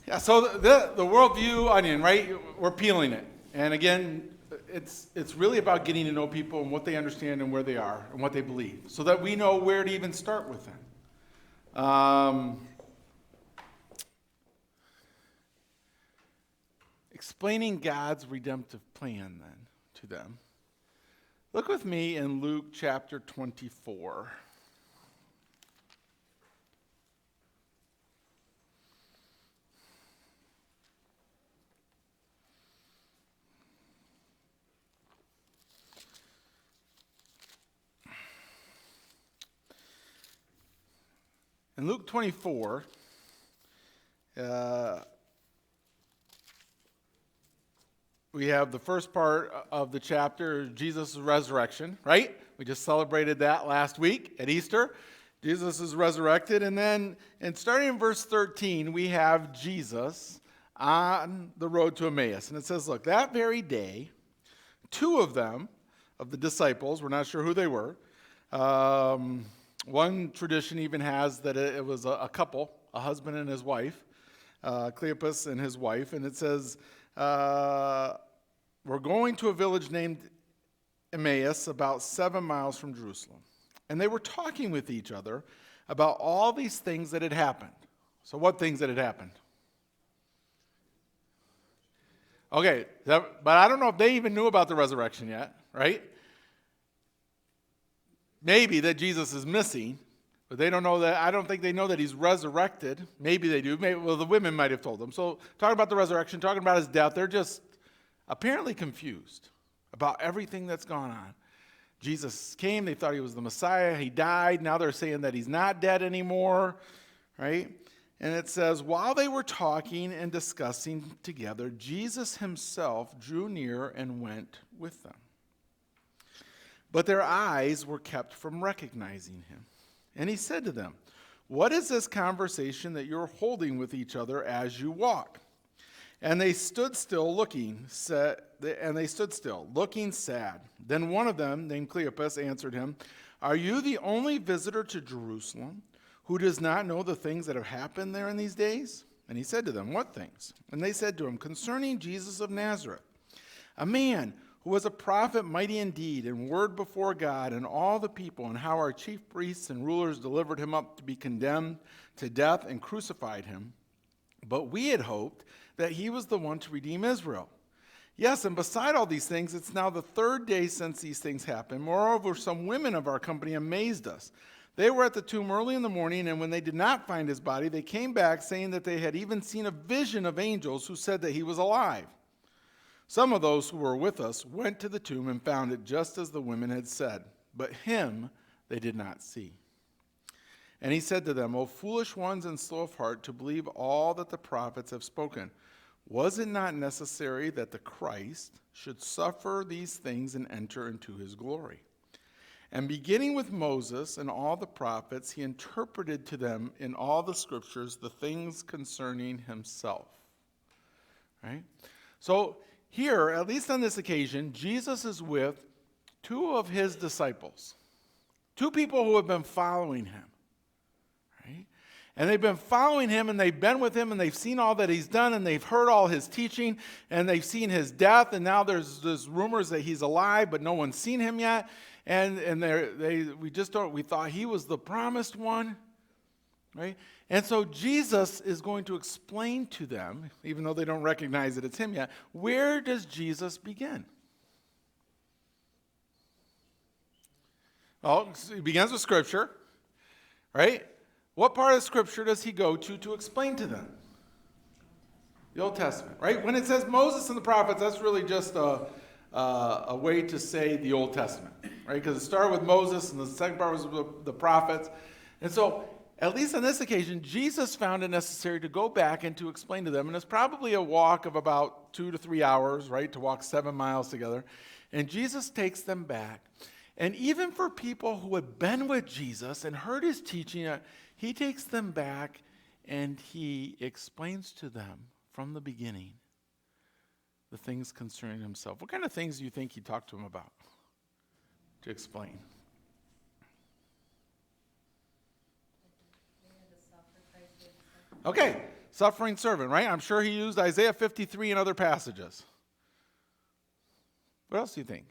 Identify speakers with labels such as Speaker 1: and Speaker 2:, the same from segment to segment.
Speaker 1: Yeah, so the worldview onion, right? We're peeling it. And again, it's really about getting to know people and what they understand and where they are and what they believe so that we know where to even start with them. Explaining God's redemptive plan then to them. Look with me in Luke chapter 24. In Luke 24, we have the first part of the chapter, Jesus' resurrection, right? We just celebrated that last week at Easter. Jesus is resurrected. And then, starting in verse 13, we have Jesus on the road to Emmaus. And it says, look, that very day, two of them, of the disciples, we're not sure who they were. One tradition even has that it was a couple, a husband and his wife, Cleopas and his wife. And it says, we're going to a village named Emmaus, about 7 miles from Jerusalem. And they were talking with each other about all these things that had happened. So what things that had happened? Okay, but I don't know if they even knew about the resurrection yet, right? Maybe that Jesus is missing, but they don't know that. I don't think they know that he's resurrected. Maybe they do. Well, the women might have told them. So talking about the resurrection, talking about his death, they're just apparently confused about everything that's gone on. Jesus came, they thought he was the Messiah, he died, now they're saying that he's not dead anymore, right? And it says, while they were talking and discussing together, Jesus himself drew near and went with them. But their eyes were kept from recognizing him. And he said to them, what is this conversation that you're holding with each other as you walk? And they stood still, looking sad. Then one of them, named Cleopas, answered him, are you the only visitor to Jerusalem who does not know the things that have happened there in these days? And he said to them, what things? And they said to him, concerning Jesus of Nazareth, a man who was a prophet, mighty in deed and word before God and all the people, and how our chief priests and rulers delivered him up to be condemned to death and crucified him. But we had hoped that he was the one to redeem Israel. Yes, and beside all these things, it's now the third day since these things happened. Moreover, some women of our company amazed us. They were at the tomb early in the morning, and when they did not find his body, they came back saying that they had even seen a vision of angels who said that he was alive. Some of those who were with us went to the tomb and found it just as the women had said, but him they did not see. And he said to them, O foolish ones and slow of heart, to believe all that the prophets have spoken. Was it not necessary that the Christ should suffer these things and enter into his glory? And beginning with Moses and all the prophets, he interpreted to them in all the scriptures the things concerning himself. Right? So here, at least on this occasion, Jesus is with two of his disciples. Two people who have been following him. Right? And they've been following him, and they've been with him, and they've seen all that he's done, and they've heard all his teaching, and they've seen his death, and now there's rumors that he's alive, but no one's seen him yet. And we thought he was the promised one, right? And so Jesus is going to explain to them, even though they don't recognize that it's him yet, where does Jesus begin? Well, he begins with Scripture, right? What part of Scripture does he go to explain to them? The Old Testament, right? When it says Moses and the prophets, that's really just a way to say the Old Testament, right? Because it started with Moses, and the second part was with the prophets. And so, at least on this occasion, Jesus found it necessary to go back and to explain to them. And it's probably a walk of about 2 to 3 hours, right, to walk 7 miles together. And Jesus takes them back. And even for people who had been with Jesus and heard his teaching, he takes them back and he explains to them from the beginning the things concerning himself. What kind of things do you think he talked to them about to explain? Okay, Suffering servant, right? I'm sure he used Isaiah 53 and other passages. What else do you think?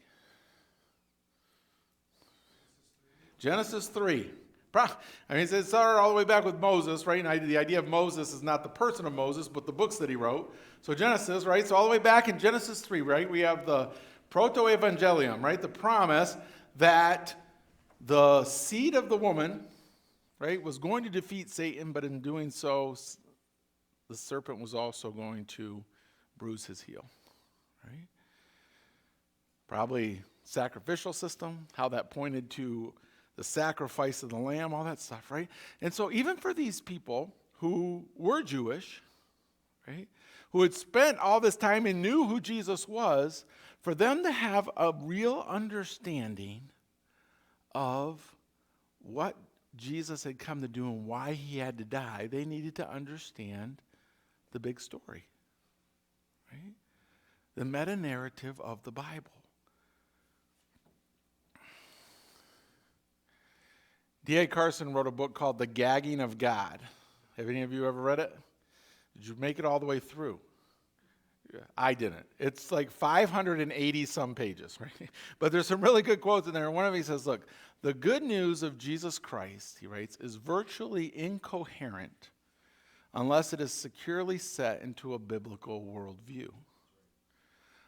Speaker 1: Genesis 3. I mean, it started all the way back with Moses, right? And the idea of Moses is not the person of Moses, but the books that he wrote. So Genesis, right? So all the way back in Genesis 3, right? We have the proto-evangelium, right? The promise that the seed of the woman, right, was going to defeat Satan, but in doing so, the serpent was also going to bruise his heel, right? Probably sacrificial system, how that pointed to the sacrifice of the lamb, all that stuff, right? And so even for these people who were Jewish, right, who had spent all this time and knew who Jesus was, for them to have a real understanding of what Jesus had come to do and why he had to die, they needed to understand the big story, right? The meta-narrative of the Bible. D.A. Carson wrote a book called The Gagging of God. Have any of you ever read it? Did you make it all the way through? Yeah, I didn't. It's like 580 some pages, right? But there's some really good quotes in there. One of them says, look, the good news of Jesus Christ, he writes, is virtually incoherent unless it is securely set into a biblical worldview.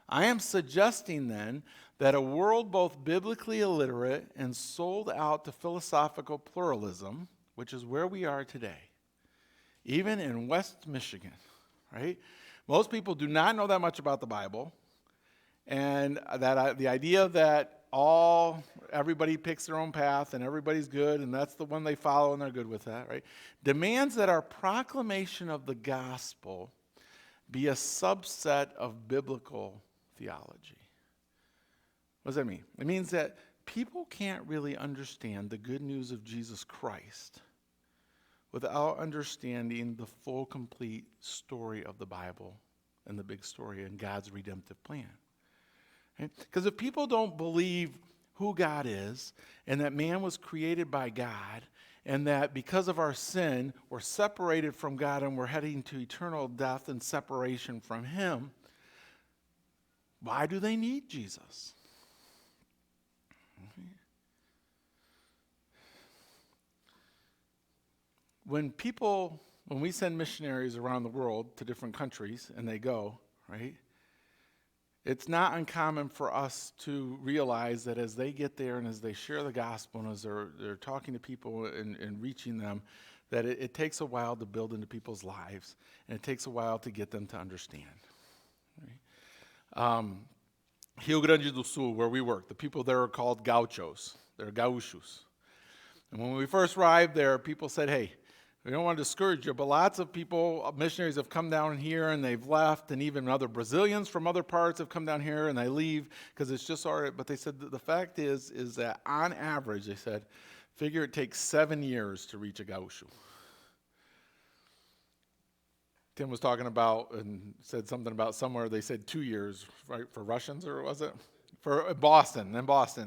Speaker 1: I am suggesting then that a world both biblically illiterate and sold out to philosophical pluralism, which is where we are today, even in West Michigan, right? Most people do not know that much about the Bible, and that the idea that everybody picks their own path and everybody's good and that's the one they follow and they're good with that, right? Demands that our proclamation of the gospel be a subset of biblical theology. What does that mean? It means that people can't really understand the good news of Jesus Christ without understanding the full, complete story of the Bible and the big story and God's redemptive plan. Because if people don't believe who God is and that man was created by God and that because of our sin we're separated from God and we're heading to eternal death and separation from him, why do they need Jesus? When we send missionaries around the world to different countries and they go, right? It's not uncommon for us to realize that as they get there and as they share the gospel and as they're talking to people and reaching them, that it takes a while to build into people's lives and it takes a while to get them to understand. Right? Rio Grande do Sul, where we work, the people there are called gauchos. They're gauchos. And when we first arrived there, people said, hey, we don't want to discourage you, but lots of people, missionaries have come down here and they've left, and even other Brazilians from other parts have come down here and they leave because it's just all right. But they said the fact is that on average, they said, figure it takes 7 years to reach a gaucho. Tim was talking about and said something about somewhere they said 2 years, right, for Russians, or was it? For Boston,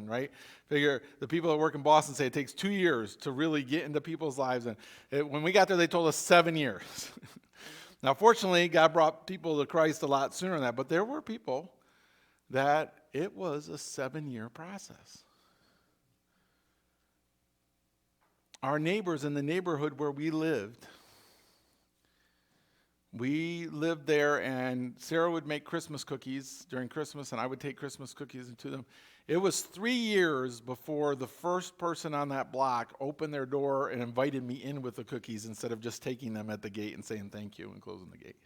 Speaker 1: right? Figure the people that work in Boston say it takes 2 years to really get into people's lives. And when we got there, they told us 7 years. Now, fortunately, God brought people to Christ a lot sooner than that. But there were people that it was a 7-year process. Our neighbors in the neighborhood where we lived there, and Sarah would make Christmas cookies during Christmas, and I would take Christmas cookies into them. It was 3 years before the first person on that block opened their door and invited me in with the cookies instead of just taking them at the gate and saying thank you and closing the gate.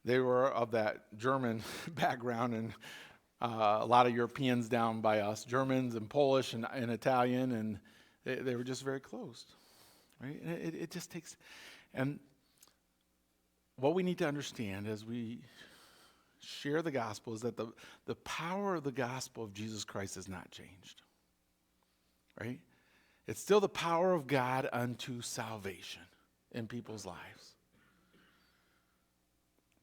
Speaker 1: They were of that German background, and a lot of Europeans down by us, Germans and Polish and Italian, and they were just very closed. Right? And it just takes, and what we need to understand as we share the gospel is that the power of the gospel of Jesus Christ has not changed. Right? It's still the power of God unto salvation in people's lives.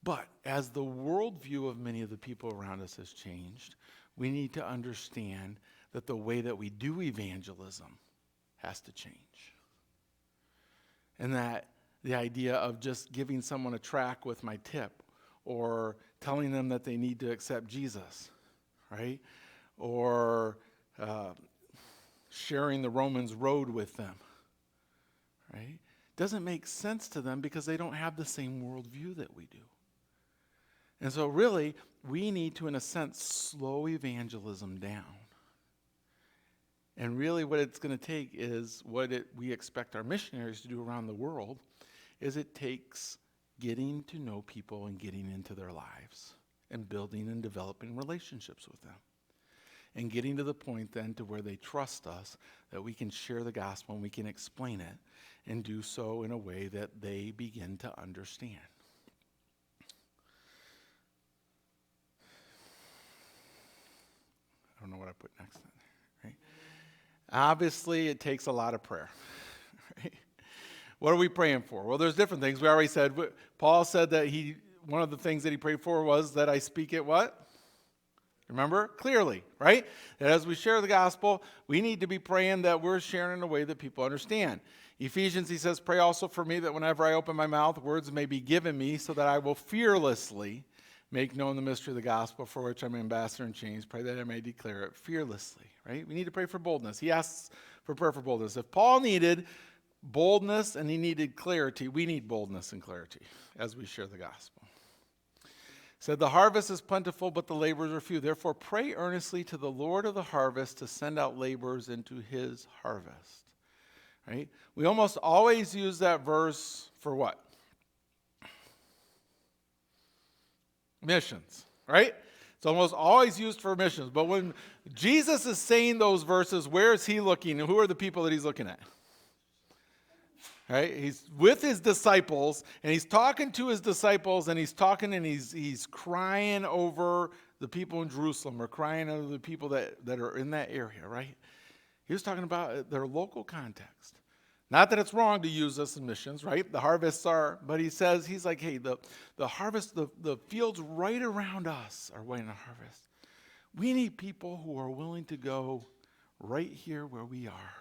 Speaker 1: But as the worldview of many of the people around us has changed, we need to understand that the way that we do evangelism has to change. And that the idea of just giving someone a tract with my tip, or telling them that they need to accept Jesus, right? Or sharing the Romans road with them, right? Doesn't make sense to them because they don't have the same worldview that we do. And so really, we need to, in a sense, slow evangelism down. And really what it's going to take is we expect our missionaries to do around the world, is it takes getting to know people and getting into their lives and building and developing relationships with them. And getting to the point then to where they trust us, that we can share the gospel and we can explain it and do so in a way that they begin to understand. I don't know what I put next, right? Obviously, it takes a lot of prayer. Right? What are we praying for? Well, there's different things. We already said, Paul said that one of the things that he prayed for was that I speak it what? Remember? Clearly, right? That as we share the gospel, we need to be praying that we're sharing in a way that people understand. Ephesians, he says, pray also for me that whenever I open my mouth, words may be given me so that I will fearlessly make known the mystery of the gospel for which I'm ambassador in chains. Pray that I may declare it fearlessly, right? We need to pray for boldness. He asks for prayer for boldness. If Paul needed boldness and he needed clarity, we need boldness and clarity as we share the gospel. Said, the harvest is plentiful, but the laborers are few. Therefore, pray earnestly to the Lord of the harvest to send out laborers into his harvest. Right? We almost always use that verse for what? Missions, right? It's almost always used for missions. But when Jesus is saying those verses, where is he looking? Who are the people that he's looking at? Right? He's with his disciples, and he's talking to his disciples, and he's talking and he's crying over the people in Jerusalem, or crying over the people that are in that area, right? He was talking about their local context. Not that it's wrong to use this in missions, right? The harvests are, but he's like, hey, the harvest, the fields right around us are waiting to harvest. We need people who are willing to go right here where we are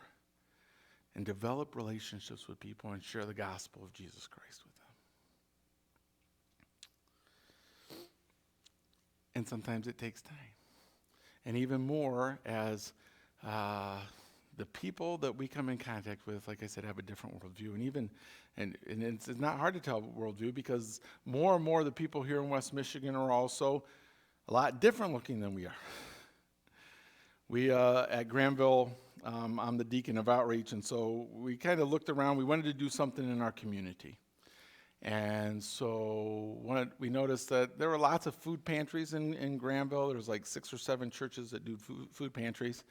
Speaker 1: and develop relationships with people and share the gospel of Jesus Christ with them. And sometimes it takes time. And even more as the people that we come in contact with, like I said, have a different worldview. And it's not hard to tell worldview, because more and more the people here in West Michigan are also a lot different looking than we are. We, at Granville, I'm the deacon of outreach, and so we kind of looked around. We wanted to do something in our community. And so we noticed that there were lots of food pantries in Granville. There's like 6 or 7 churches that do food pantries.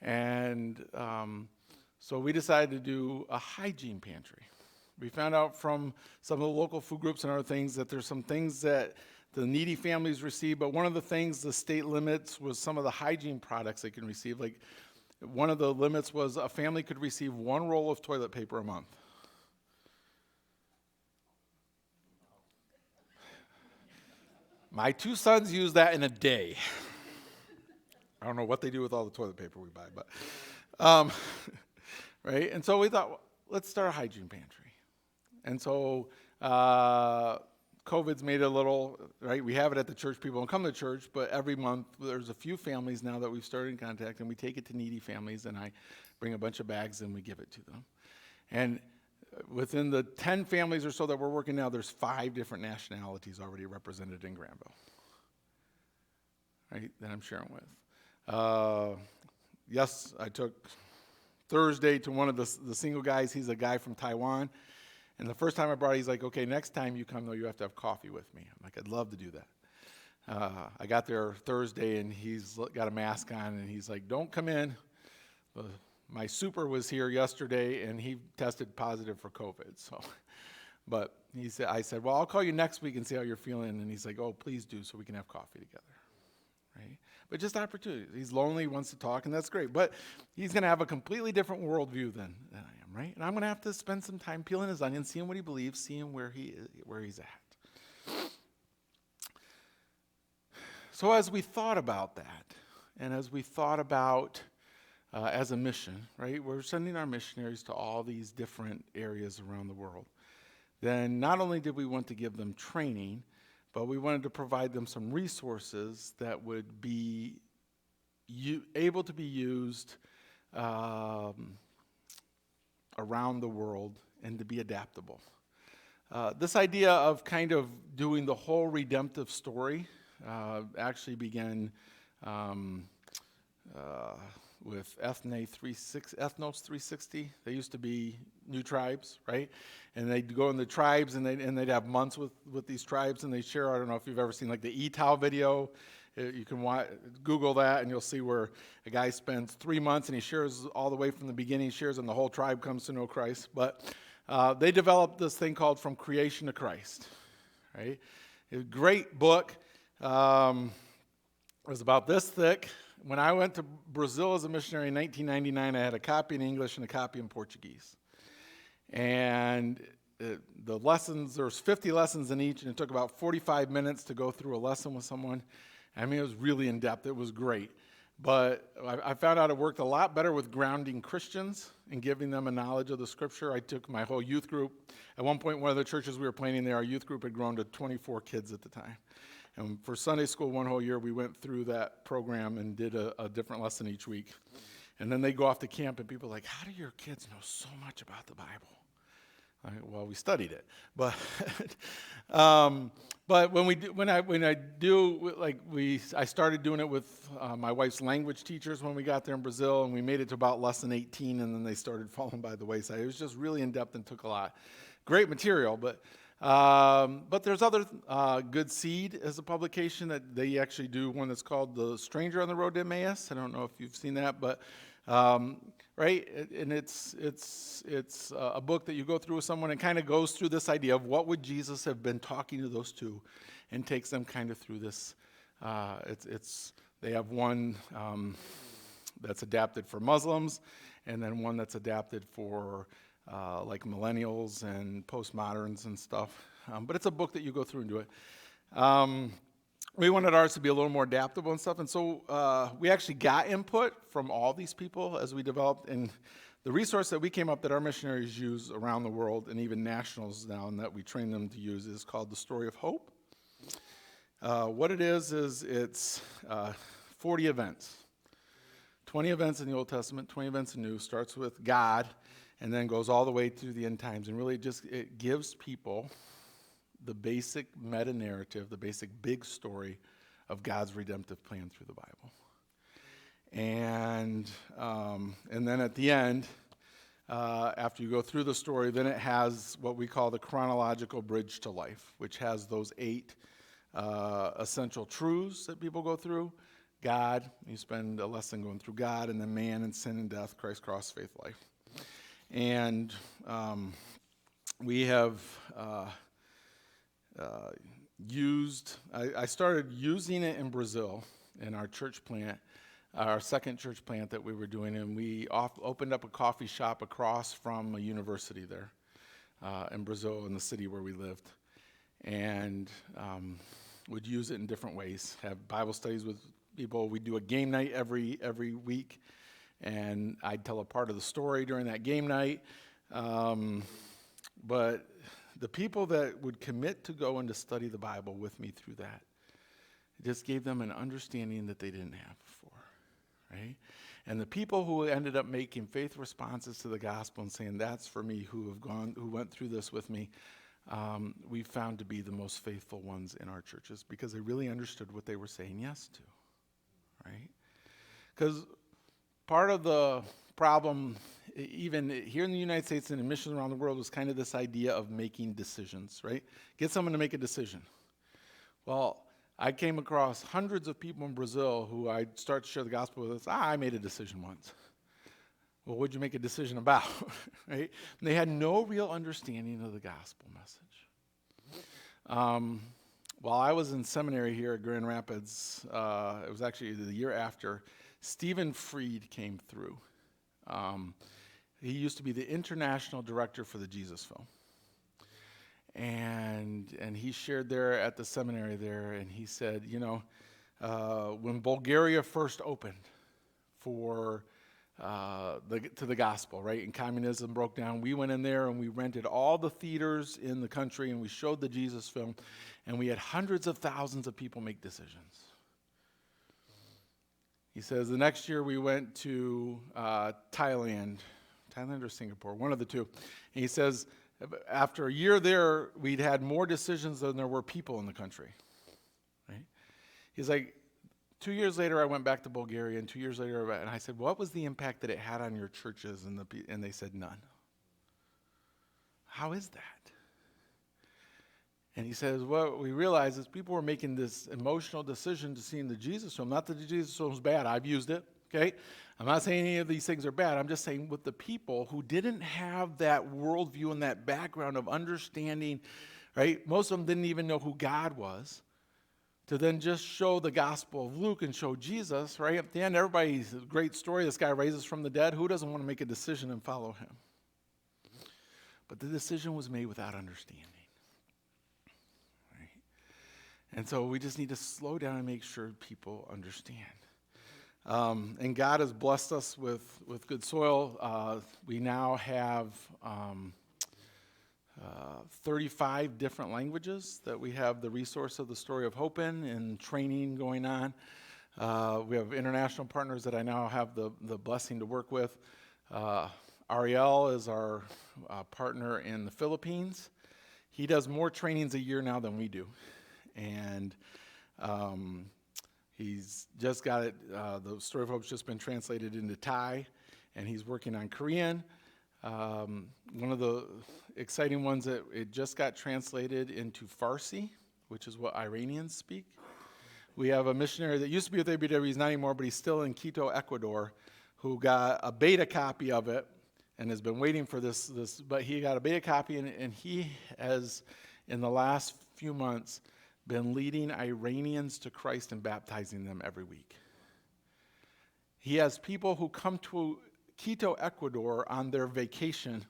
Speaker 1: And so we decided to do a hygiene pantry. We found out from some of the local food groups and other things that there's some things that the needy families receive, but one of the things the state limits was some of the hygiene products they can receive. Like, one of the limits was a family could receive 1 roll of toilet paper a month. My 2 sons use that in a day. I don't know what they do with all the toilet paper we buy, but, right? And so we thought, well, let's start a hygiene pantry. And so COVID's made it a little, right? We have it at the church. People don't come to church, but every month there's a few families now that we've started in contact, and we take it to needy families, and I bring a bunch of bags and we give it to them. And within the 10 families or so that we're working now, there's 5 different nationalities already represented in Granville, right, that I'm sharing with. Yes, I took Thursday to one of the single guys. He's a guy from Taiwan. And the first time I brought it, he's like, okay, next time you come, though, you have to have coffee with me. I'm like, I'd love to do that. I got there Thursday, and he's got a mask on, and he's like, don't come in. My super was here yesterday, and he tested positive for COVID. So, but I said, well, I'll call you next week and see how you're feeling. And he's like, oh, please do, so we can have coffee together. Right? But just opportunities. He's lonely, he wants to talk, and that's great. But he's going to have a completely different worldview than I am, right? And I'm going to have to spend some time peeling his onion, seeing what he believes, seeing where he's at. So as we thought about that, and as we thought about as a mission, right? We're sending our missionaries to all these different areas around the world. Then not only did we want to give them training, but we wanted to provide them some resources that would be able to be used around the world and to be adaptable. This idea of kind of doing the whole redemptive story actually began with Ethnos 360. They used to be new tribes, right? And they'd go in the tribes and they'd have months with these tribes, and they share, I don't know if you've ever seen like the ETOW video. You can Google that and you'll see where a guy spends 3 months and he shares all the way from the beginning, shares, and the whole tribe comes to know Christ. But they developed this thing called From Creation to Christ, right? It's a great book. It was about this thick. When I went to Brazil as a missionary in 1999, I had a copy in English and a copy in Portuguese. And the lessons, there's 50 lessons in each, and it took about 45 minutes to go through a lesson with someone. I mean, it was really in-depth. It was great. But I found out it worked a lot better with grounding Christians and giving them a knowledge of the Scripture. I took my whole youth group. At one point, one of the churches we were planning there, our youth group had grown to 24 kids at the time. And for Sunday school, one whole year, we went through that program and did a different lesson each week. And then they go off to camp, and people are like, how do your kids know so much about the Bible? Well, we studied it. But but I started doing it with my wife's language teachers when we got there in Brazil, and we made it to about lesson 18, and then they started falling by the wayside. It was just really in-depth and took a lot. Great material, but there's other Good Seed as a publication that they actually do one that's called The Stranger on the Road to Emmaus. I don't know if you've seen that, but right, and it's a book that you go through with someone and kind of goes through this idea of what would Jesus have been talking to those two, and takes them kind of through this. They have one that's adapted for Muslims, and then one that's adapted for like millennials and postmoderns and stuff. But it's a book that you go through and do it. We wanted ours to be a little more adaptable and stuff, and so we actually got input from all these people as we developed. And the resource that we came up that our missionaries use around the world, and even nationals now, and that we train them to use, is called The Story of Hope. What it is it's 40 events. 20 events in the Old Testament, 20 events in the New. Starts with God, and then goes all the way through the end times. And really it gives people the basic meta-narrative, the basic big story of God's redemptive plan through the Bible. And then at the end, after you go through the story, then it has what we call the chronological bridge to life, which has those 8 essential truths that people go through. God, you spend a lesson going through God, and then man and sin and death, Christ, cross, faith, life. And we have I started using it in Brazil in our church plant, our second church plant that we were doing, and we opened up a coffee shop across from a university there in Brazil, in the city where we lived, and would use it in different ways. Have Bible studies with people. We do a game night every week, and I'd tell a part of the story during that game night. But the people that would commit to go and to study the Bible with me through that, it just gave them an understanding that they didn't have before, right? And the people who ended up making faith responses to the gospel and saying, that's for me, who went through this with me, we found to be the most faithful ones in our churches, because they really understood what they were saying yes to, right? Because part of the problem, even here in the United States and in missions around the world, was kind of this idea of making decisions, right? Get someone to make a decision. Well, I came across hundreds of people in Brazil who I'd start to share the gospel with. I made a decision once. Well, what'd you make a decision about, right? And they had no real understanding of the gospel message. While I was in seminary here at Grand Rapids, it was actually the year after, Stephen Freed came through. He used to be the international director for the Jesus Film. And he shared there at the seminary there, and he said, when Bulgaria first opened for to the gospel, right? And communism broke down. We went in there and we rented all the theaters in the country and we showed the Jesus film, and we had hundreds of thousands of people make decisions. He says the next year we went to Thailand or Singapore, one of the two. And he says after a year there, we'd had more decisions than there were people in the country. Right? He's like, 2 years later, I went back to Bulgaria, and 2 years later, and I said, what was the impact that it had on your churches? And they said, none. How is that? And he says, what we realized is people were making this emotional decision to seeing the Jesus film. Not that the Jesus film is bad. I've used it, okay? I'm not saying any of these things are bad. I'm just saying with the people who didn't have that worldview and that background of understanding, right? Most of them didn't even know who God was. To then just show the gospel of Luke and show Jesus, right? At the end, everybody's a great story. This guy raises from the dead. Who doesn't want to make a decision and follow him? But the decision was made without understanding. Right? And so we just need to slow down and make sure people understand. And God has blessed us with good soil. We now have 35 different languages that we have the resource of the Story of Hope in and training going on. We have international partners that I now have the blessing to work with. Ariel is our partner in the Philippines. He does more trainings a year now than we do. And he's just got it, the Story of Hope's just been translated into Thai, and he's working on Korean. One of the exciting ones that it just got translated into Farsi, which is what Iranians speak. We have a missionary that used to be with ABW, he's not anymore, but he's still in Quito, Ecuador, who got a beta copy of it and has been waiting for this but he got a beta copy, and he has, in the last few months, been leading Iranians to Christ and baptizing them every week. He has people who come to Quito, Ecuador on their vacation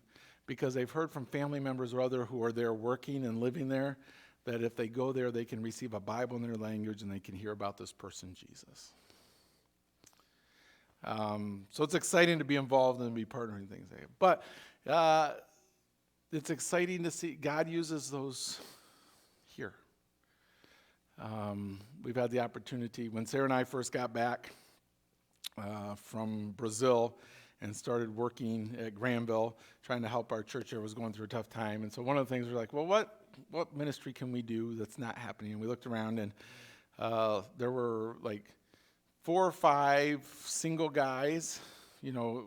Speaker 1: because they've heard from family members or other who are there working and living there that if they go there, they can receive a Bible in their language and they can hear about this person, Jesus. So it's exciting to be involved and be partnering things. But it's exciting to see God uses those here. We've had the opportunity, when Sarah and I first got back from Brazil, and started working at Granville, trying to help our church that was going through a tough time. And so one of the things we're like, well, what ministry can we do that's not happening? And we looked around, and there were like 4 or 5 single guys,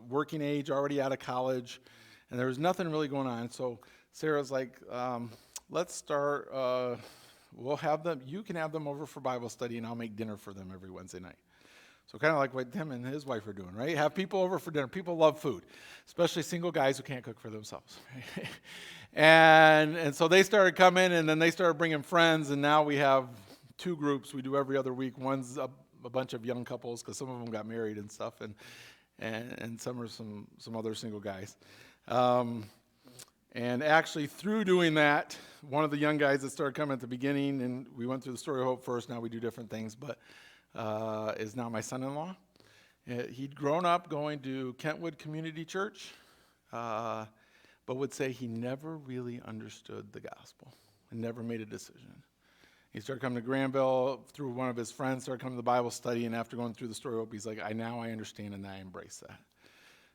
Speaker 1: working age, already out of college, and there was nothing really going on. So Sarah's like, let's start, we'll have them, you can have them over for Bible study, and I'll make dinner for them every Wednesday night. So kind of like what Tim and his wife are doing, right? Have people over for dinner. People love food, especially single guys who can't cook for themselves. Right? And so they started coming, and then they started bringing friends, and now we have 2 groups we do every other week. One's a bunch of young couples because some of them got married and stuff, and some are some other single guys. And actually, through doing that, one of the young guys that started coming at the beginning, and we went through the Story of Hope first, now we do different things, but is now my son-in-law. He'd grown up going to Kentwood Community Church, but would say he never really understood the gospel and never made a decision. He started coming to Granville through one of his friends, started coming to the Bible study, and after going through the Story of Hope, he's like, I understand, and I embrace that.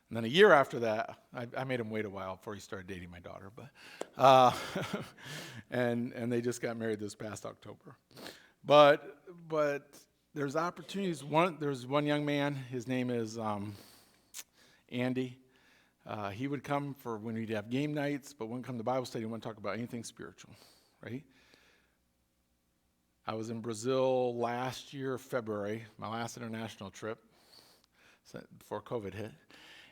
Speaker 1: And then a year after that, I made him wait a while before he started dating my daughter, but and they just got married this past October. But there's opportunities. There's one young man, his name is Andy. He would come for when we'd have game nights, but wouldn't come to Bible study, wouldn't talk about anything spiritual, right? I was in Brazil last year, February, my last international trip before COVID hit.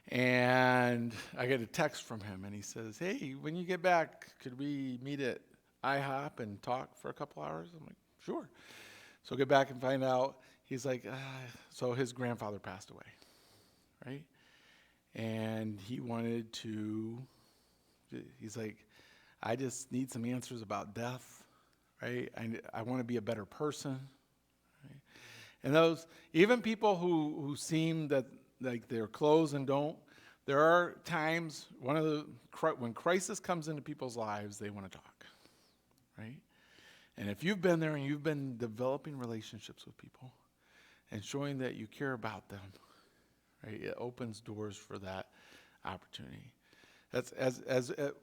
Speaker 1: And I get a text from him, and he says, hey, when you get back, could we meet at IHOP and talk for a couple hours? I'm like, sure. So get back and find out, he's like, so his grandfather passed away, right? And he wanted to, he's like, I just need some answers about death, right? I want to be a better person, right? And those, even people who seem that like they're closed and don't. There are times when crisis comes into people's lives, they want to talk, right? And if you've been there and you've been developing relationships with people and showing that you care about them, right, it opens doors for that opportunity. That's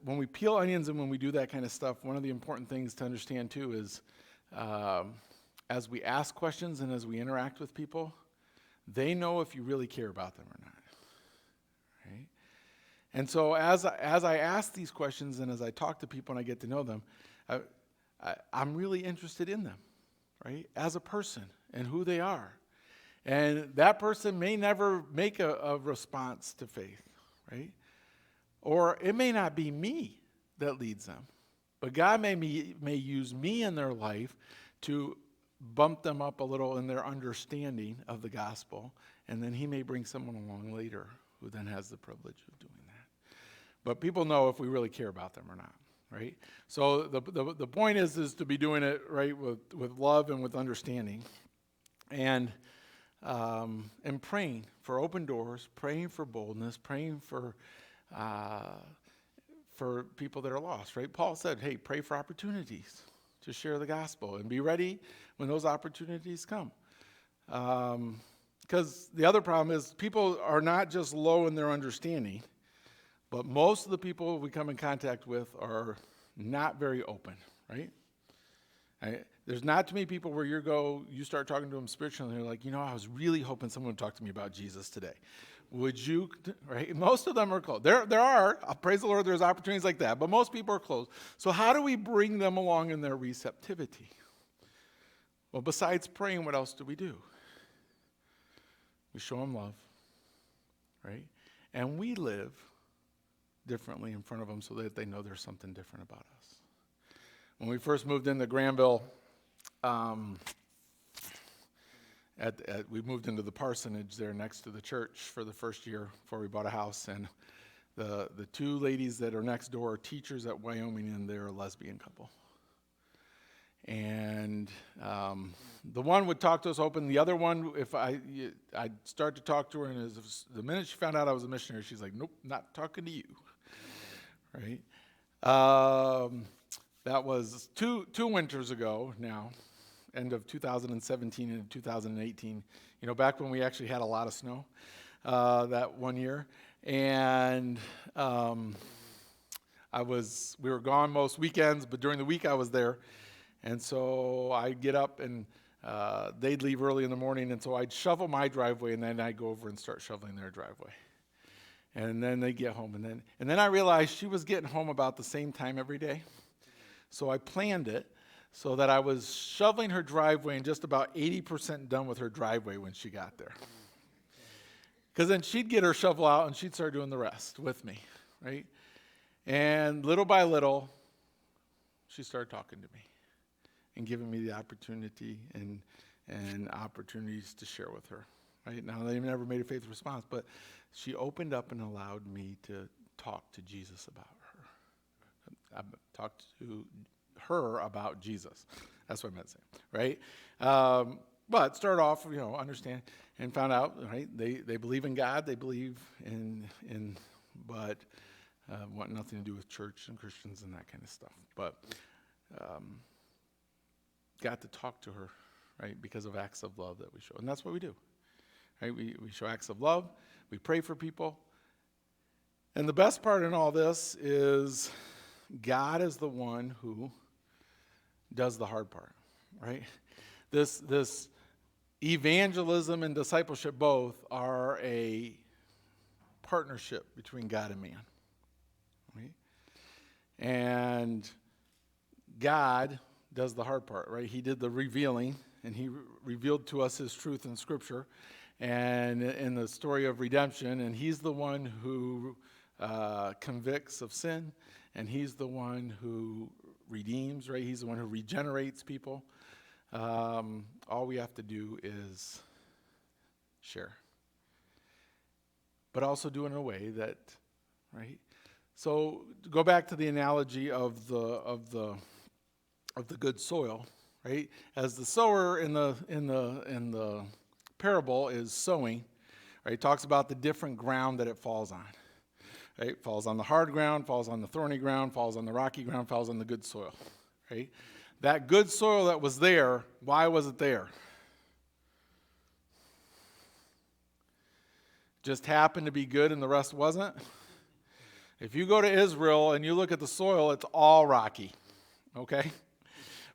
Speaker 1: when we peel onions and when we do that kind of stuff, one of the important things to understand too is as we ask questions and as we interact with people, they know if you really care about them or not. Right? And so as I ask these questions and as I talk to people and I get to know them, I'm really interested in them, right? As a person and who they are. And that person may never make a response to faith, right? Or it may not be me that leads them. But God may use me in their life to bump them up a little in their understanding of the gospel. And then he may bring someone along later who then has the privilege of doing that. But people know if we really care about them or not, right? So the point is to be doing it, right, with love and with understanding. And praying for open doors, praying for boldness, praying for people that are lost, right? Paul said, hey, pray for opportunities to share the gospel and be ready when those opportunities come. Because the other problem is people are not just low in their understanding, but most of the people we come in contact with are not very open, right? There's not too many people where you start talking to them spiritually, and they're like, I was really hoping someone would talk to me about Jesus today. Would you, right? Most of them are closed. There are, praise the Lord, there's opportunities like that, but most people are closed. So how do we bring them along in their receptivity? Well, besides praying, what else do? We show them love, right? And we live differently in front of them so that they know there's something different about us. When we first moved into Granville, we moved into the parsonage there next to the church for the first year before we bought a house, and the two ladies that are next door are teachers at Wyoming, and they're a lesbian couple. And the one would talk to us open. The other one, if I'd start to talk to her, and the minute she found out I was a missionary, she's like, nope, not talking to you, right? That was two winters ago now, end of 2017 and 2018, back when we actually had a lot of snow that one year. And we were gone most weekends, but during the week I was there. And so I'd get up and they'd leave early in the morning, and so I'd shovel my driveway, and then I'd go over and start shoveling their driveway. And then they'd get home, and then I realized she was getting home about the same time every day. So I planned it so that I was shoveling her driveway and just about 80% done with her driveway when she got there. Because then she'd get her shovel out and she'd start doing the rest with me, right? And little by little, she started talking to me and giving me the opportunity and opportunities to share with her, right? Now, they never made a faith response, but she opened up and allowed me to talk to Jesus about her. I talked to her about Jesus. That's what I meant to say, right? But start off, understand, and found out, right? They believe in God. They believe but want nothing to do with church and Christians and that kind of stuff. But got to talk to her, right? Because of acts of love that we show, and that's what we do, right? We show acts of love. We pray for people, and the best part in all this is God is the one who does the hard part, right? This evangelism and discipleship both are a partnership between God and man, right? And God does the hard part, right? He did the revealing, and he revealed to us his truth in Scripture and in the story of redemption, and he's the one who convicts of sin, and he's the one who redeems, right? He's the one who regenerates people. All we have to do is share, but also do it in a way that, right? So go back to the analogy of the good soil, right? As the sower in the parable is sowing, Right? It talks about the different ground that it falls on. Right? It falls on the hard ground, falls on the thorny ground, falls on the rocky ground, falls on the good soil. Right? That good soil that was there, why was it there? Just happened to be good and the rest wasn't? If you go to Israel and you look at the soil, it's all rocky. Okay?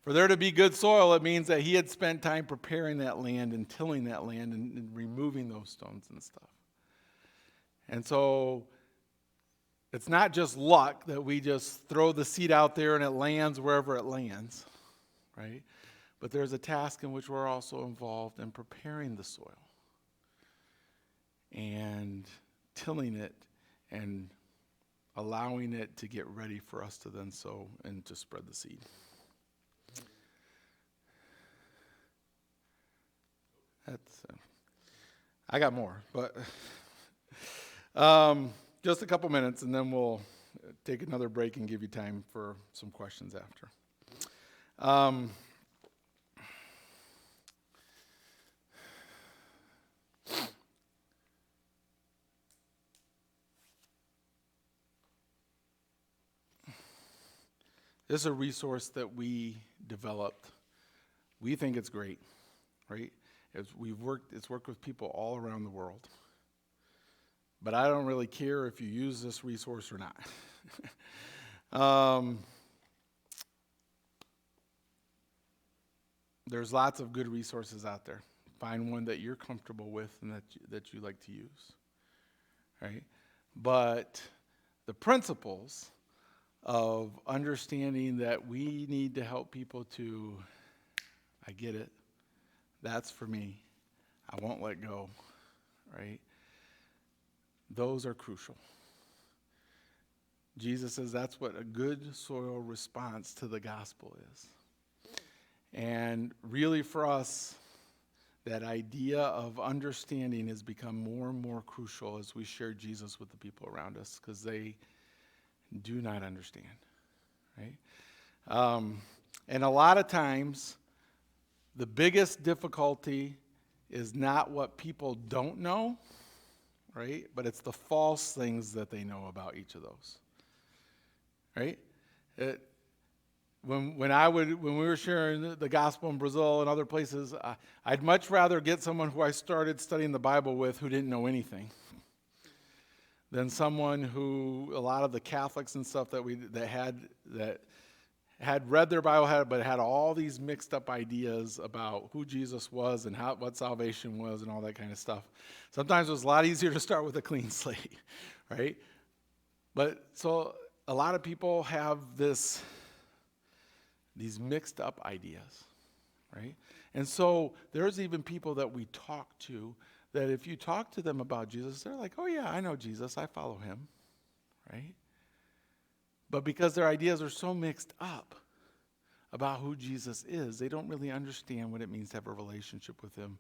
Speaker 1: For there to be good soil, it means that he had spent time preparing that land and tilling that land and removing those stones and stuff. And so it's not just luck that we just throw the seed out there and it lands wherever it lands, right? But there's a task in which we're also involved in preparing the soil and tilling it and allowing it to get ready for us to then sow and to spread the seed. That's I got more, but just a couple minutes, and then we'll take another break and give you time for some questions after. This is a resource that we developed. We think it's great, right? It's worked with people all around the world. But I don't really care if you use this resource or not. There's lots of good resources out there. Find one that you're comfortable with and that you like to use, right? But the principles of understanding that we need to help people to, I get it, that's for me, I won't let go, right? Those are crucial. Jesus says that's what a good soil response to the gospel is. And really for us, that idea of understanding has become more and more crucial as we share Jesus with the people around us, because they do not understand, right? And a lot of times, the biggest difficulty is not what people don't know, right? But it's the false things that they know about each of those, right? When we were sharing the gospel in Brazil and other places, I'd much rather get someone who I started studying the Bible with who didn't know anything than someone who, a lot of the Catholics and stuff that had read their Bible, but had all these mixed up ideas about who Jesus was and what salvation was and all that kind of stuff. Sometimes it was a lot easier to start with a clean slate, right? But so a lot of people have these mixed up ideas, right? And so there's even people that we talk to that if you talk to them about Jesus, they're like, oh yeah, I know Jesus, I follow him, right? But because their ideas are so mixed up about who Jesus is, they don't really understand what it means to have a relationship with him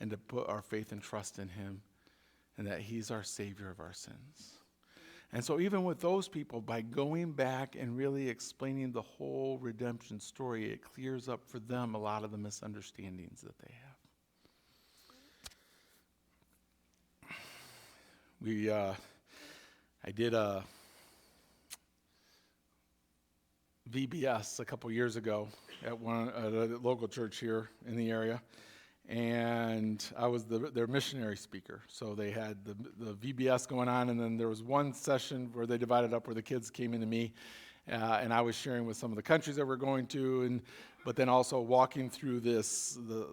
Speaker 1: and to put our faith and trust in him and that he's our Savior of our sins. And so even with those people, by going back and really explaining the whole redemption story, it clears up for them a lot of the misunderstandings that they have. I did a VBS a couple years ago at a local church here in the area, and I was their missionary speaker. So they had the VBS going on, and then there was one session where they divided up where the kids came into me, and I was sharing with some of the countries that we're going to, but then also walking through the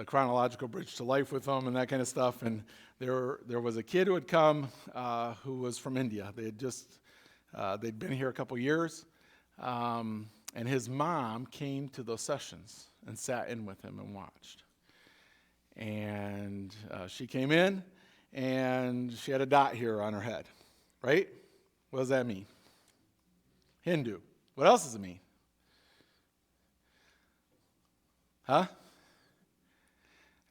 Speaker 1: chronological bridge to life with them and that kind of stuff. And there was a kid who had come who was from India. They'd been here a couple years, and his mom came to those sessions and sat in with him and watched. And she came in, and she had a dot here on her head, right? What does that mean? Hindu. What else does it mean? Huh?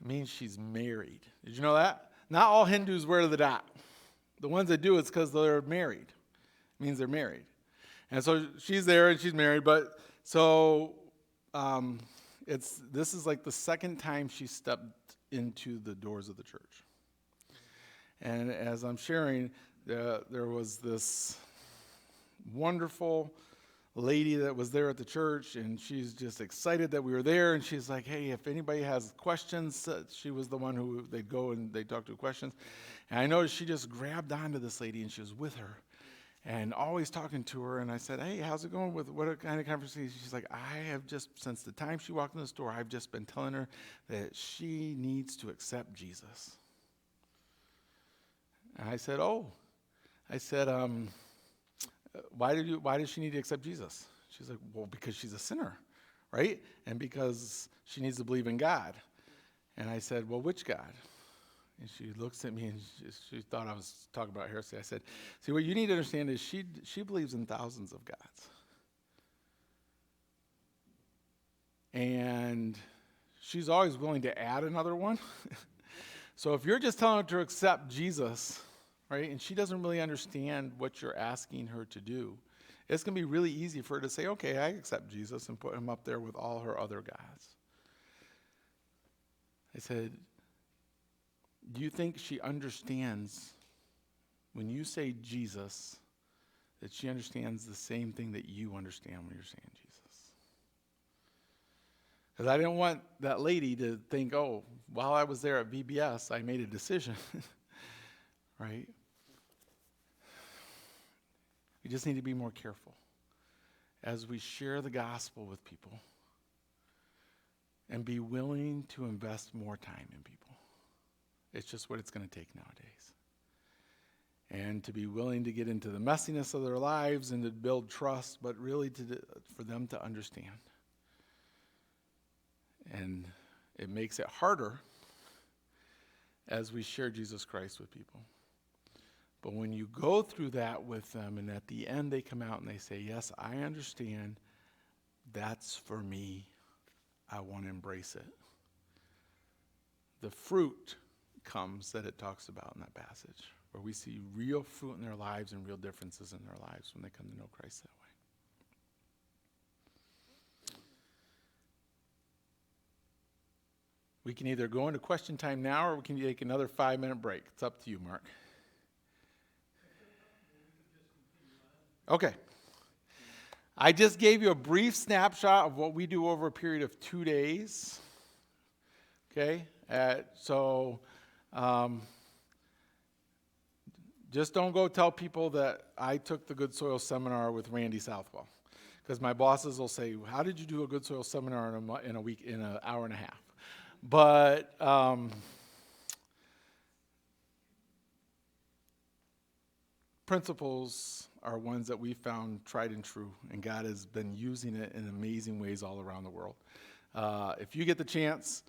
Speaker 1: It means she's married. Did you know that? Not all Hindus wear the dot. The ones that do, it's because they're married. It means they're married. And so she's there and she's married, but so this is like the second time she stepped into the doors of the church. And as I'm sharing, there was this wonderful lady that was there at the church, and she's just excited that we were there, and she's like, hey, if anybody has questions, she was the one who they'd go and they'd talk to questions. And I noticed she just grabbed onto this lady, and she was with her and always talking to her. And I said, hey, how's it going? With what kind of conversation? She's like, I have just, since the time she walked in the store, I've just been telling her that she needs to accept Jesus. And I said, why does she need to accept Jesus? She's like, well, because she's a sinner, right? And because she needs to believe in God. And I said, well, which God? And she looks at me, and she thought I was talking about heresy. I said, see, what you need to understand is she believes in thousands of gods. And she's always willing to add another one. So if you're just telling her to accept Jesus, right, and she doesn't really understand what you're asking her to do, it's going to be really easy for her to say, okay, I accept Jesus, and put him up there with all her other gods. I said, do you think she understands when you say Jesus, that she understands the same thing that you understand when you're saying Jesus? Because I didn't want that lady to think, oh, while I was there at VBS, I made a decision, right? We just need to be more careful as we share the gospel with people and be willing to invest more time in people. It's just what it's going to take nowadays. And to be willing to get into the messiness of their lives and to build trust, but really for them to understand. And it makes it harder as we share Jesus Christ with people. But when you go through that with them, and at the end they come out and they say, yes, I understand, that's for me, I want to embrace it. The fruit comes that it talks about in that passage, where we see real fruit in their lives and real differences in their lives when they come to know Christ that way. We can either go into question time now, or we can take another 5-minute break. It's up to you, Mark. Okay. I just gave you a brief snapshot of what we do over a period of 2 days. Okay? Just don't go tell people that I took the Good Soil Seminar with Randy Southwell. Because my bosses will say, how did you do a Good Soil Seminar in a week, in an hour and a half? But principles are ones that we found tried and true, and God has been using it in amazing ways all around the world. If you get the chance,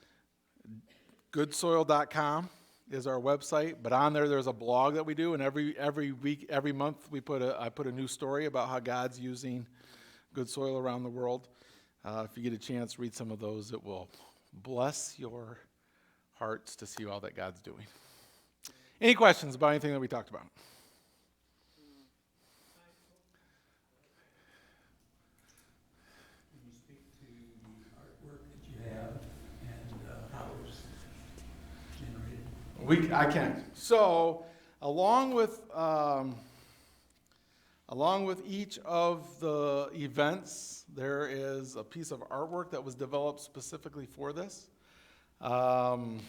Speaker 1: goodsoil.com is our website, but on there's a blog that we do, and every week, every month, I put a new story about how God's using good soil around the world. If you get a chance, read some of those. It will bless your hearts to see all that God's doing. Any questions about anything that we talked about?
Speaker 2: Can you speak to the artwork that you have and how it was generated?
Speaker 1: I can. So, along with each of the events, there is a piece of artwork that was developed specifically for this. And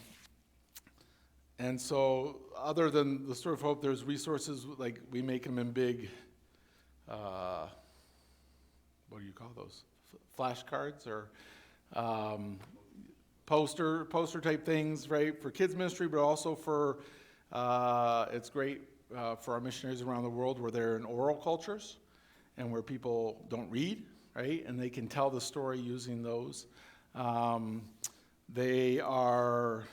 Speaker 1: so, other than the Story of Hope, there's resources, like we make them in big, what do you call those? Flashcards or poster type things, right? For kids ministry, but also for, it's great for our missionaries around the world where they're in oral cultures and where people don't read, right? And they can tell the story using those. They are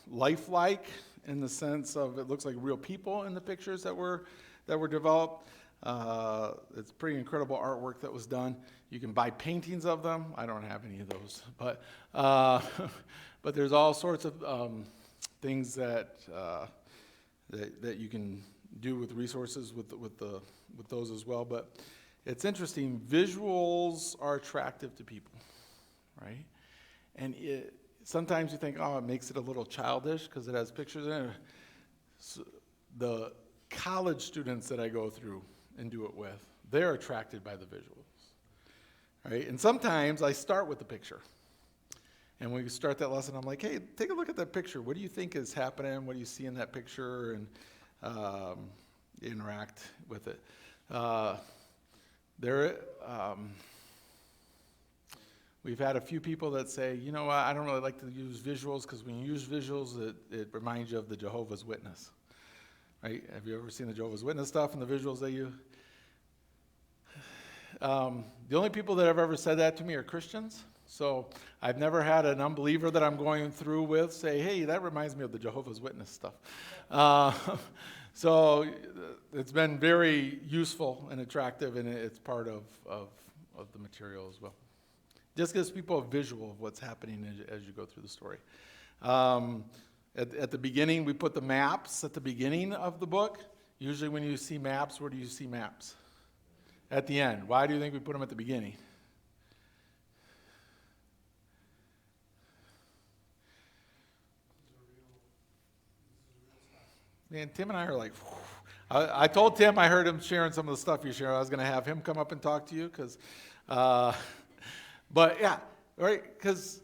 Speaker 1: lifelike in the sense of it looks like real people in the pictures that were developed. It's pretty incredible artwork that was done. You can buy paintings of them. I don't have any of those, but there's all sorts of things that you can do with resources with those as well. But it's interesting. Visuals are attractive to people, right? And sometimes you think, oh, it makes it a little childish because it has pictures in it. So the college students that I go through and do it with, they're attracted by the visuals, right? And sometimes I start with the picture. And when we start that lesson, I'm like, hey, take a look at that picture. What do you think is happening? What do you see in that picture? And interact with it. We've had a few people that say, you know what, I don't really like to use visuals because when you use visuals, it reminds you of the Jehovah's Witness. Right? Have you ever seen the Jehovah's Witness stuff and the visuals they use? The only people that have ever said that to me are Christians. So I've never had an unbeliever that I'm going through with say, hey, that reminds me of the Jehovah's Witness stuff. So it's been very useful and attractive, and it's part of the material as well. Just gives people a visual of what's happening as you go through the story. At the beginning, we put the maps at the beginning of the book. Usually when you see maps, where do you see maps? At the end. Why do you think we put them at the beginning? Man, Tim and I are like, I told Tim, I heard him sharing some of the stuff you share. I was going to have him come up and talk to you because, but yeah, right, because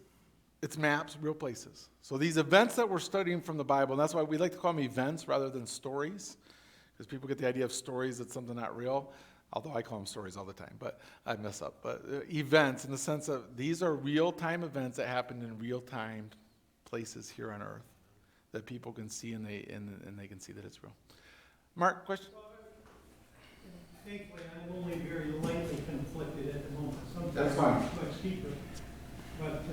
Speaker 1: it's maps, real places. So these events that we're studying from the Bible, and that's why we like to call them events rather than stories, because people get the idea of stories that's something not real, although I call them stories all the time, but I mess up. But events in the sense of these are real-time events that happened in real-time places here on earth that people can see and they can see that it's real. Mark, question?
Speaker 3: Thankfully, I'm only very lightly conflicted at the moment. Sometimes
Speaker 1: That's fine.
Speaker 3: Much deeper. But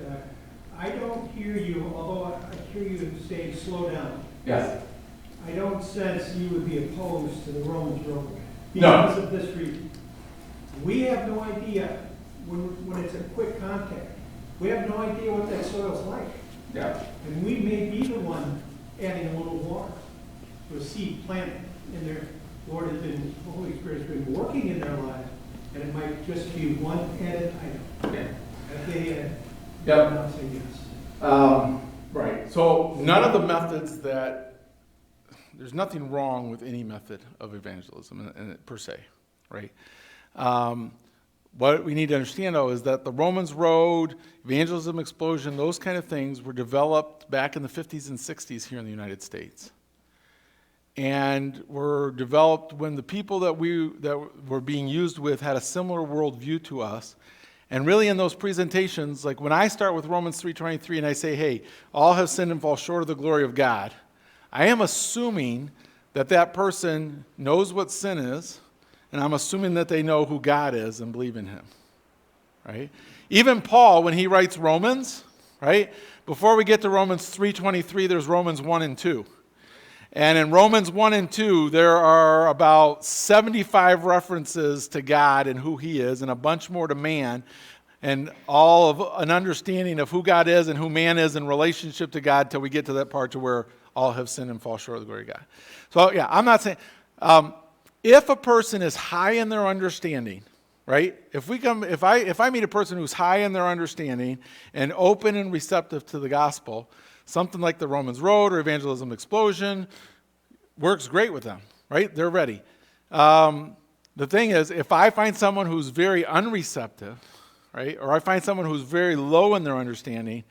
Speaker 3: I don't hear you, although I hear you say slow down.
Speaker 1: Yes.
Speaker 3: I don't sense you would be opposed to the Romans road.
Speaker 1: No.
Speaker 3: Because of this reason. We have no idea when it's a quick contact. We have no idea what that soil's like.
Speaker 1: Yeah.
Speaker 3: And we may be the one adding a little water to a seed planted in their Lord has been, the Holy Spirit has been working in their lives, and it might just be one added item.
Speaker 1: Okay.
Speaker 3: That they
Speaker 1: Yep.
Speaker 3: not say yes.
Speaker 1: Right. So none of the methods there's nothing wrong with any method of evangelism per se, right? What we need to understand, though, is that the Romans Road, evangelism explosion, those kind of things were developed back in the 50s and 60s here in the United States. And were developed when the people that were being used with had a similar worldview to us. And really in those presentations, like when I start with Romans 3:23 and I say, hey, all have sinned and fall short of the glory of God, I am assuming that that person knows what sin is, and I'm assuming that they know who God is and believe in him, right? Even Paul, when he writes Romans, right? Before we get to Romans 3:23, there's Romans 1 and 2. And in Romans 1 and 2, there are about 75 references to God and who he is, and a bunch more to man, and all of an understanding of who God is and who man is in relationship to God till we get to that part to where all have sinned and fall short of the glory of God. So yeah, I'm not saying, if a person is high in their understanding, right? If I meet a person who's high in their understanding and open and receptive to the gospel, something like the Romans Road or Evangelism Explosion works great with them, right? They're ready. The thing is, if I find someone who's very unreceptive, right, or I find someone who's very low in their understanding,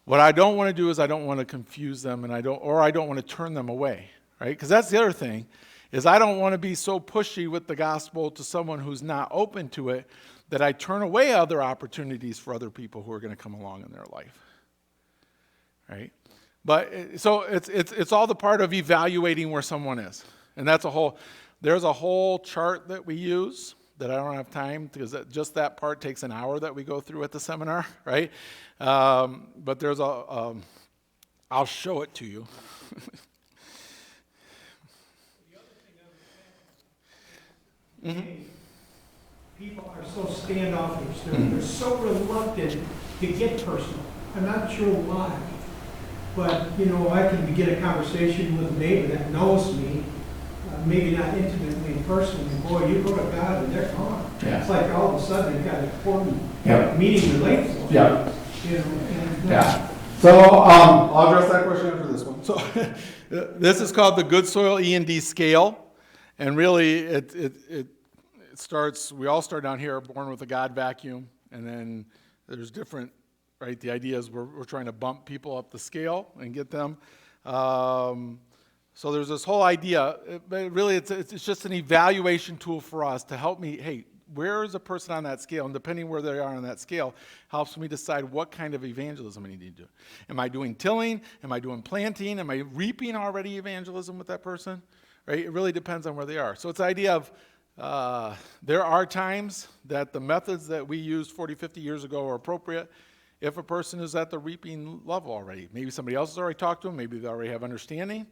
Speaker 1: what I don't want to do is I don't want to confuse them, and I don't want to turn them away, right? Because that's the other thing, is I don't want to be so pushy with the gospel to someone who's not open to it that I turn away other opportunities for other people who are going to come along in their life. Right? But so it's all the part of evaluating where someone is. And there's a whole chart that we use that I don't have time, because just that part takes an hour that we go through at the seminar, right? But there's I'll show it to you.
Speaker 3: The other thing people are so standoffish. They're so reluctant to get personal. I'm not sure why. But, I can begin a conversation with a neighbor that knows me, maybe not intimately and personally. Boy, you go to God and they're gone.
Speaker 1: Yeah.
Speaker 3: It's like all of a sudden they've got an important
Speaker 1: Yep.
Speaker 3: meeting related.
Speaker 1: Yeah.
Speaker 3: And
Speaker 1: Yeah. So I'll address that question after this one. So this is called the Good Soil E&D scale, and really it starts. We all start down here, born with a God vacuum, and then there's different. Right, the idea is we're trying to bump people up the scale and get them. So there's this whole idea, but really it's just an evaluation tool for us to help me. Hey, where is a person on that scale? And depending where they are on that scale, helps me decide what kind of evangelism I need to do. Am I doing tilling? Am I doing planting? Am I reaping already evangelism with that person? Right? It really depends on where they are. So it's the idea of there are times that the methods that we used 40, 50 years ago are appropriate if a person is at the reaping level already. Maybe somebody else has already talked to them. Maybe they already have understanding.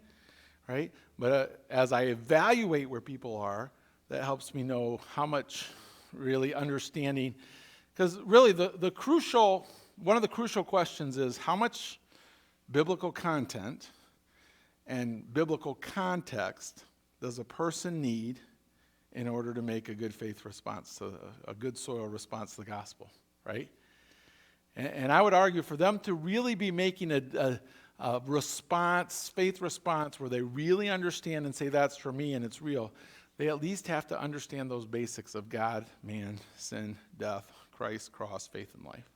Speaker 1: Right? But as I evaluate where people are, that helps me know how much really understanding, because really one of the crucial questions is how much biblical content and biblical context does a person need in order to make a good faith response, to a good soil response to the gospel, right? And I would argue for them to really be making a response, faith response, where they really understand and say that's for me and it's real, they at least have to understand those basics of God, man, sin, death, Christ, cross, faith, and life.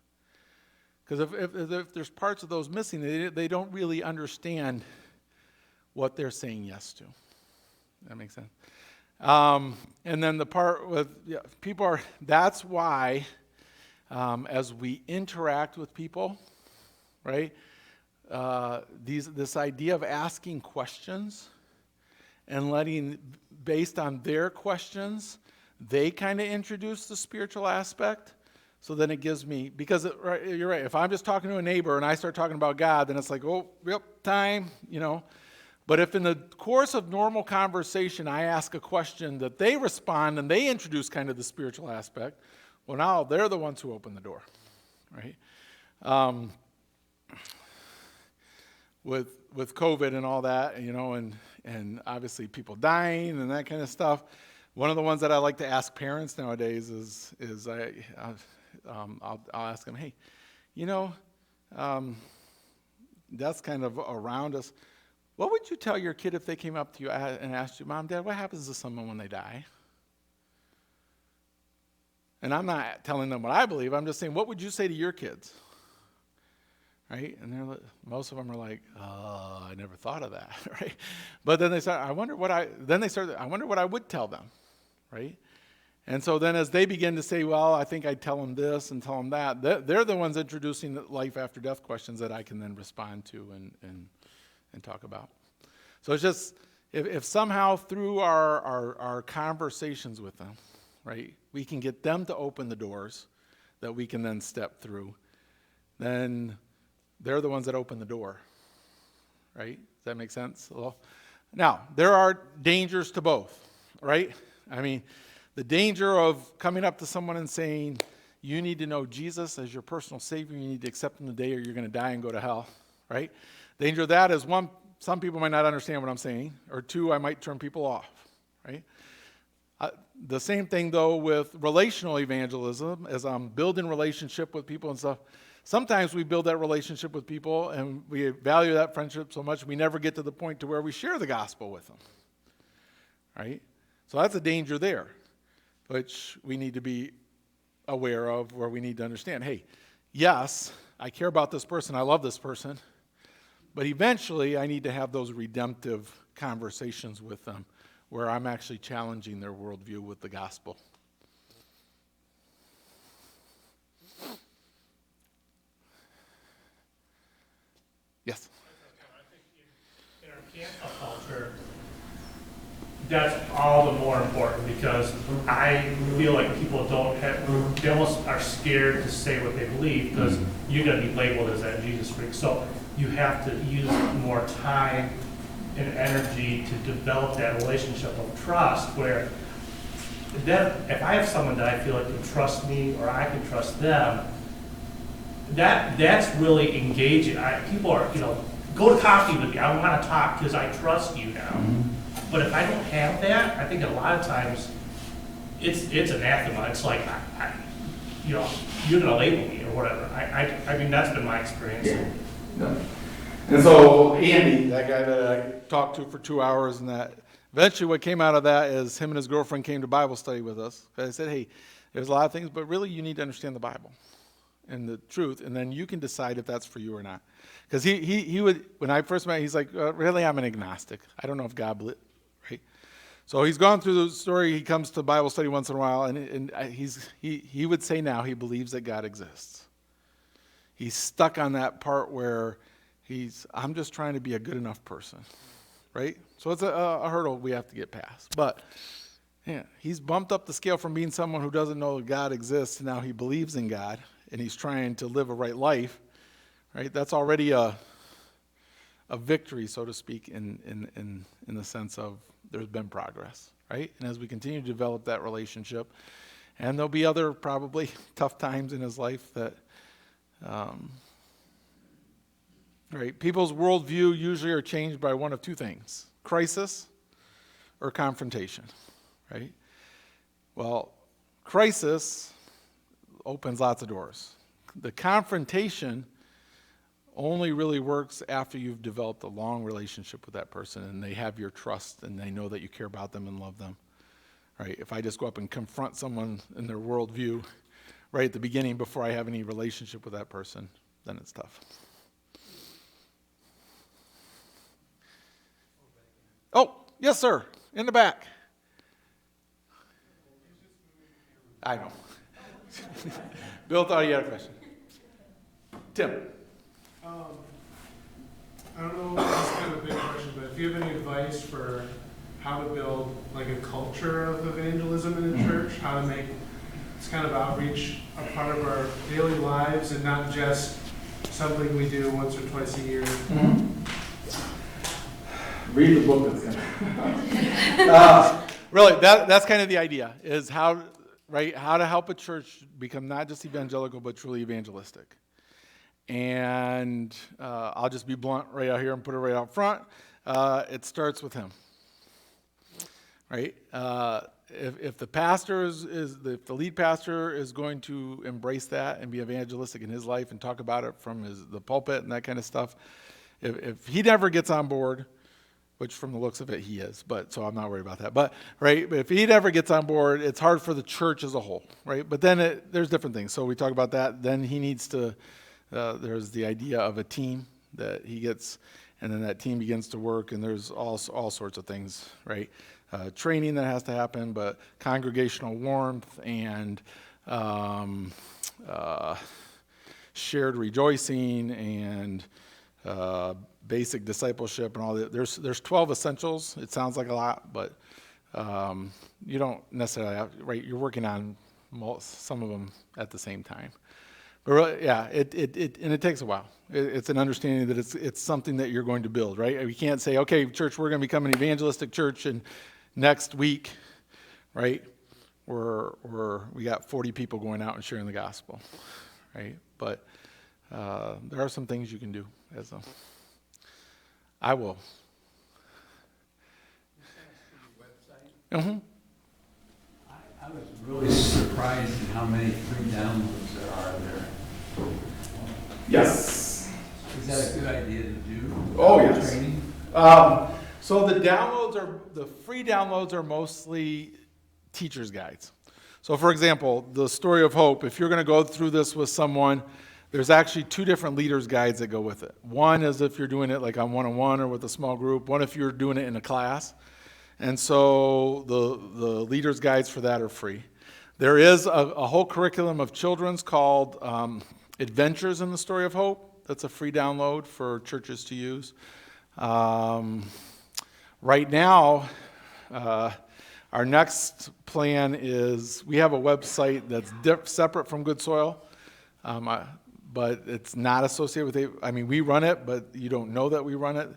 Speaker 1: Because if there's parts of those missing, they don't really understand what they're saying yes to. That makes sense? And then the part with people are, that's why as we interact with people, right, this idea of asking questions and letting, based on their questions, they kind of introduce the spiritual aspect. So then it gives me, because you're right, if I'm just talking to a neighbor and I start talking about God, then it's like, oh, yep, time, But if in the course of normal conversation I ask a question that they respond and they introduce kind of the spiritual aspect, well, now they're the ones who open the door, right? With COVID and all that, and obviously people dying and that kind of stuff. One of the ones that I like to ask parents nowadays is I'll ask them, hey, that's kind of around us. What would you tell your kid if they came up to you and asked you, Mom, Dad, what happens to someone when they die? And I'm not telling them what I believe. I'm just saying, what would you say to your kids? Right? And most of them are like, oh, I never thought of that, right? But then they start, I wonder what I would tell them, right? And so then as they begin to say, well, I think I'd tell them this and tell them that, they're the ones introducing the life after death questions that I can then respond to and talk about. So it's just, if somehow through our conversations with them, right, we can get them to open the doors that we can then step through, then they're the ones that open the door, right? Does that make sense? Well, now, there are dangers to both, right? I mean, the danger of coming up to someone and saying, you need to know Jesus as your personal Savior, you need to accept Him today or you're going to die and go to hell, right? Danger of that is, one, some people might not understand what I'm saying, or two, I might turn people off, right? The same thing, though, with relational evangelism, as I'm building relationship with people and stuff. Sometimes we build that relationship with people and we value that friendship so much we never get to the point to where we share the gospel with them, right? So that's a danger there, which we need to be aware of, where we need to understand, hey, yes, I care about this person, I love this person, but eventually I need to have those redemptive conversations with them where I'm actually challenging their worldview with the gospel. Yes?
Speaker 4: I think in our cancel culture, that's all the more important, because I feel like people they almost are scared to say what they believe because you're going to be labeled as that Jesus freak. So you have to use more time and energy to develop that relationship of trust, where then if I have someone that I feel like can trust me or I can trust them, that's really engaging. People are, go to coffee with me. I want to talk because I trust you now. Mm-hmm. But if I don't have that, I think a lot of times it's anathema. It's like, you're going to label me or whatever. I mean, that's been my experience.
Speaker 1: Yeah. And so Andy, that guy that I talked to for 2 hours, and that eventually what came out of that is him and his girlfriend came to Bible study with us. I said, hey, there's a lot of things, but really you need to understand the Bible and the truth, and then you can decide if that's for you or not. Because he would, when I first met, he's like, really, I'm an agnostic. I don't know if God, right? So he's gone through the story. He comes to Bible study once in a while, and he would say now he believes that God exists. He's stuck on that part where I'm just trying to be a good enough person, right? So it's a hurdle we have to get past. But yeah, he's bumped up the scale from being someone who doesn't know that God exists to now he believes in God, and he's trying to live a right life, right? That's already a victory, so to speak, in the sense of there's been progress, right? And as we continue to develop that relationship, and there'll be other probably tough times in his life that, right? People's worldview usually are changed by one of two things: crisis or confrontation, right? Well, crisis opens lots of doors. The confrontation only really works after you've developed a long relationship with that person and they have your trust and they know that you care about them and love them, right? If I just go up and confront someone in their worldview right at the beginning before I have any relationship with that person, then it's tough. Oh, yes, sir, in the back. I know. Bill thought he had a question. Tim.
Speaker 5: I don't know if this is kind of a big question, but if you have any advice for how to build like a culture of evangelism in the church, how to make this kind of outreach a part of our daily lives and not just something we do once or twice a year.
Speaker 1: Mm-hmm. Read the book that's coming. Really, that's kind of the idea, is how to help a church become not just evangelical, but truly evangelistic. And I'll just be blunt right out here and put it right out front. It starts with him, right? If the pastor if the lead pastor is going to embrace that and be evangelistic in his life and talk about it from the pulpit and that kind of stuff, if he never gets on board, which from the looks of it he is, but so I'm not worried about that. But right, if he never gets on board, it's hard for the church as a whole, right? But then there's different things. So we talk about that. Then he needs to. There's the idea of a team that he gets, and then that team begins to work, and there's all sorts of things, right? Training that has to happen, but congregational warmth and shared rejoicing and basic discipleship and all that. There's 12 essentials. It sounds like a lot, but you don't necessarily have, right? You're working on some of them at the same time. But really, yeah, it takes a while. It's an understanding that it's something that you're going to build, right? We can't say, okay, church, we're going to become an evangelistic church, and next week, right, we got 40 people going out and sharing the gospel, right? But there are some things you can do as a. I will. Mm-hmm.
Speaker 2: I was really surprised at how many free downloads there are there.
Speaker 1: Yes.
Speaker 2: Is that a good idea to do?
Speaker 1: Oh, yes.
Speaker 2: Training?
Speaker 1: So the free downloads are mostly teacher's guides. So for example, the Story of Hope, if you're going to go through this with someone, there's actually two different leaders' guides that go with it. One is if you're doing it like on one-on-one or with a small group. One if you're doing it in a class. And so the leaders' guides for that are free. There is a whole curriculum of children's called Adventures in the Story of Hope. That's a free download for churches to use. Right now, our next plan is we have a website that's separate from Good Soil, but it's not associated with it. I mean, we run it, but you don't know that we run it.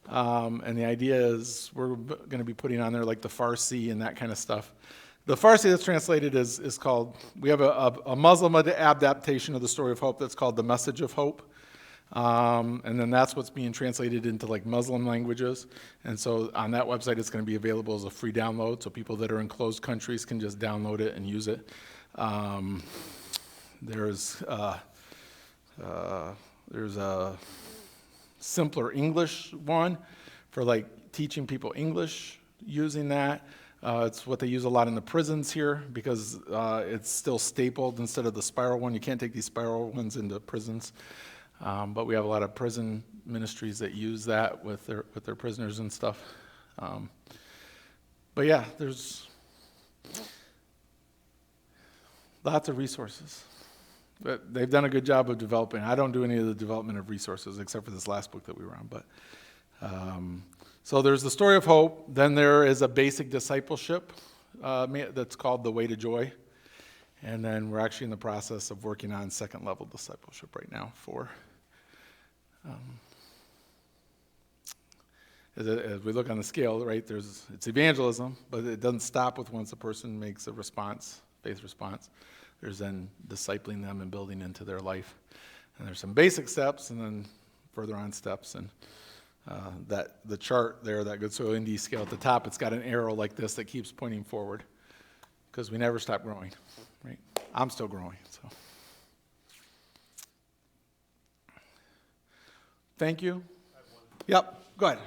Speaker 1: And the idea is we're going to be putting on there like the Farsi and that kind of stuff. The Farsi that's translated is called, we have a Muslim adaptation of the Story of Hope that's called The Message of Hope. And then that's what's being translated into like Muslim languages. And so on that website, it's going to be available as a free download. So people that are in closed countries can just download it and use it. There's a simpler English one for like teaching people English using that. It's what they use a lot in the prisons here because it's still stapled instead of the spiral one. You can't take these spiral ones into prisons. But we have a lot of prison ministries that use that with their prisoners and stuff. But yeah, there's lots of resources. But they've done a good job of developing. I don't do any of the development of resources except for this last book that we were on. But so there's the story of hope. Then there is a basic discipleship that's called the Way to Joy. And then we're actually in the process of working on second level discipleship right now for, as we look on the scale, right, it's evangelism, but it doesn't stop with once a person makes a response, faith response. There's then discipling them and building into their life. And there's some basic steps and then further on steps. And that the chart there, that Good Soil Indie scale at the top, it's got an arrow like this that keeps pointing forward because we never stop growing, right? I'm still growing, so. Thank you. Yep, go ahead.